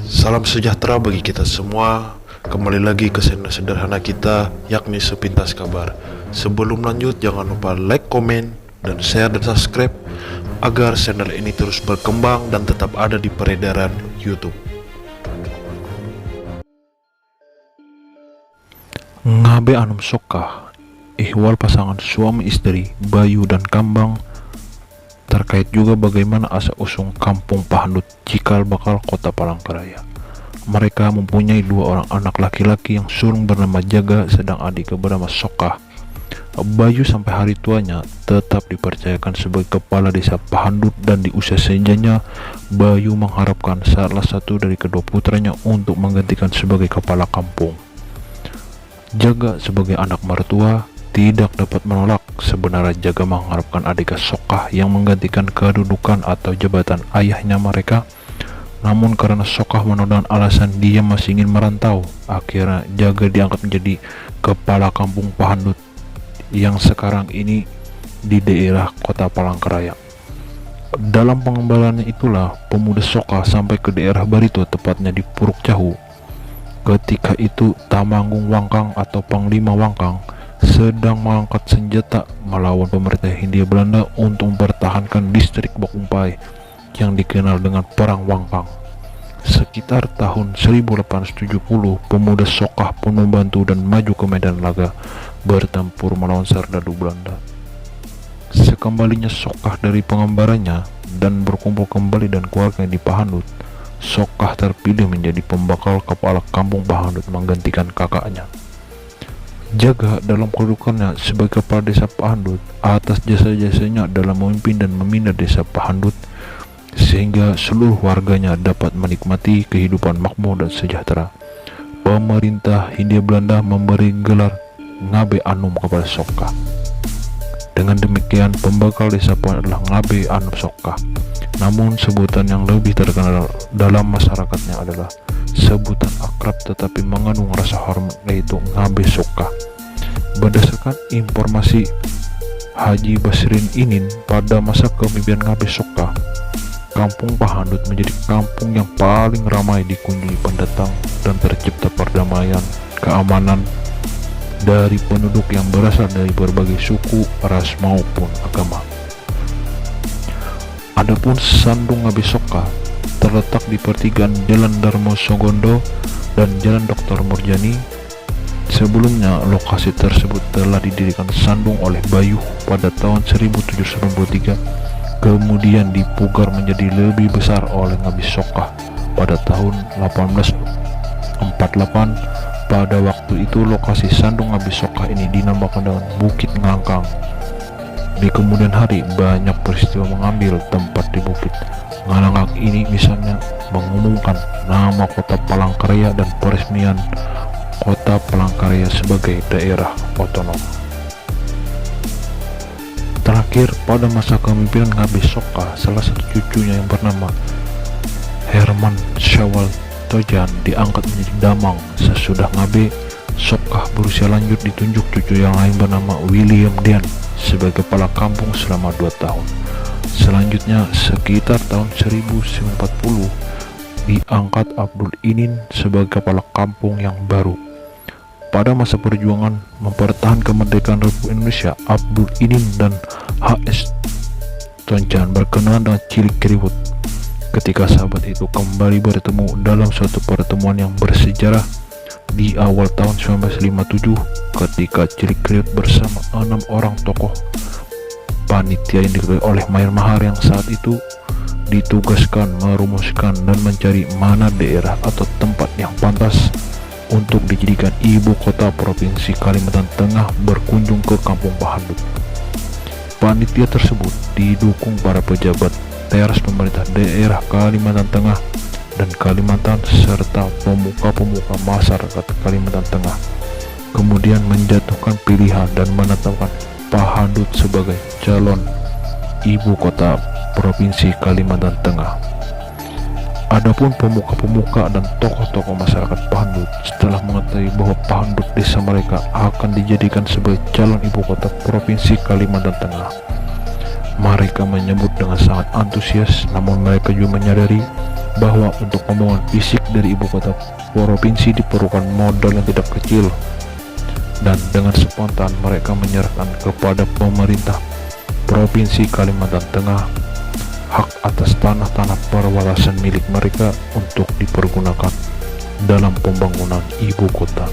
Salam sejahtera bagi kita semua. Kembali lagi ke channel sederhana kita, yakni Sepintas Kabar. Sebelum lanjut, jangan lupa like, komen, dan share dan subscribe agar channel ini terus berkembang dan tetap ada di peredaran YouTube. Ngabe Anum Sokah, ihwal pasangan suami istri Bayu dan Kambang, terkait juga bagaimana asal-usung kampung Pahandut Cikal Bakal Kota Palangkaraya. Mereka mempunyai dua orang anak laki-laki yang sulung bernama Jaga, sedang adiknya bernama Sokah. Bayu sampai hari tuanya tetap dipercayakan sebagai kepala desa Pahandut, dan di usia senjanya Bayu mengharapkan salah satu dari kedua putranya untuk menggantikan sebagai kepala kampung. Jaga sebagai anak mertua tidak dapat menolak. Sebenarnya Jaga mengharapkan adiknya Sokah yang menggantikan kedudukan atau jabatan ayahnya mereka. Namun karena Sokah menolak alasan dia masih ingin merantau, akhirnya Jaga diangkat menjadi kepala kampung Pahandut yang sekarang ini di daerah Kota Palangkaraya. Dalam pengembalannya itulah pemuda Sokah sampai ke daerah Barito, tepatnya di Puruk Cahu. Ketika itu Tamanggung Wangkang atau Panglima Wangkang sedang mengangkat senjata melawan pemerintah Hindia Belanda untuk mempertahankan distrik Bokumpai yang dikenal dengan Perang Wangkang. Sekitar tahun 1870, pemuda Sokah pun membantu dan maju ke medan laga bertempur melawan serdadu Belanda. Sekembalinya Sokah dari pengembarannya dan berkumpul kembali dan keluarganya di Pahandut, Sokah terpilih menjadi pembakal kepala kampung Pahandut menggantikan kakaknya. Jaga dalam kedudukannya sebagai kepala desa Pahandut atas jasa-jasanya dalam memimpin dan membina desa Pahandut, sehingga seluruh warganya dapat menikmati kehidupan makmur dan sejahtera. Pemerintah Hindia Belanda memberi gelar Ngabe Anum kepada Sokah. Dengan demikian, pembakal desa Pahandut adalah Ngabe Anum Sokah. Namun sebutan yang lebih terkenal dalam masyarakatnya adalah sebutan akrab tetapi mengandung rasa hormat, yaitu Ngabe Sokah. Berdasarkan informasi Haji Basrin Inin, pada masa kepemimpinan Ngabe Sokah, kampung Pahandut menjadi kampung yang paling ramai dikunjungi pendatang dan tercipta perdamaian, keamanan dari penduduk yang berasal dari berbagai suku, ras maupun agama. Adapun Sandung Ngabe Sokah terletak di pertigaan Jalan Darmo Sogondo dan Jalan Dr. Murjani. Sebelumnya lokasi tersebut telah didirikan sandung oleh Bayu pada tahun 1793, kemudian dipugar menjadi lebih besar oleh Ngabe Sokah pada tahun 1848. Pada waktu itu lokasi sandung Ngabe Sokah ini dinamakan dengan Bukit Ngangkang. Di kemudian hari banyak peristiwa mengambil tempat di Bukit Ngangkang ini, misalnya mengumumkan nama Kota Palangkaraya dan peresmian Kota Palangkaraya sebagai daerah otonom. Terakhir, pada masa kepemimpinan Ngabe Sokah, salah satu cucunya yang bernama Herman Syawal Tojan diangkat menjadi Damang. Sesudah Ngabe Sokah berusia lanjut, ditunjuk cucu yang lain bernama William Dian sebagai kepala kampung selama 2 tahun. Selanjutnya sekitar tahun 1940 diangkat Abdul Inin sebagai kepala kampung yang baru. Pada masa perjuangan mempertahankan kemerdekaan Republik Indonesia, Abdul Inin dan H.S. Tonjan berkenalan dengan Cilik Kriwut. Ketika sahabat itu kembali bertemu dalam suatu pertemuan yang bersejarah di awal tahun 1957, ketika Cilik Kriwut bersama 6 orang tokoh panitia yang diketuai oleh Mayer Mahar yang saat itu ditugaskan merumuskan dan mencari mana daerah atau tempat yang pantas untuk dijadikan ibu kota provinsi Kalimantan Tengah, berkunjung ke kampung Pahandut. Panitia tersebut didukung para pejabat teras pemerintah daerah Kalimantan Tengah dan Kalimantan serta pemuka-pemuka masyarakat Kalimantan Tengah, kemudian menjatuhkan pilihan dan menetapkan Pahandut sebagai calon ibu kota provinsi Kalimantan Tengah. Adapun pemuka-pemuka dan tokoh-tokoh masyarakat Pahandut setelah mengetahui bahwa Pahandut desa mereka akan dijadikan sebagai calon ibu kota provinsi Kalimantan Tengah, mereka menyebut dengan sangat antusias. Namun mereka juga menyadari bahwa untuk pembangunan fisik dari ibu kota provinsi diperlukan modal yang tidak kecil, dan dengan spontan mereka menyerahkan kepada pemerintah Provinsi Kalimantan Tengah hak atas tanah-tanah perbatasan milik mereka untuk dipergunakan dalam pembangunan ibu kota.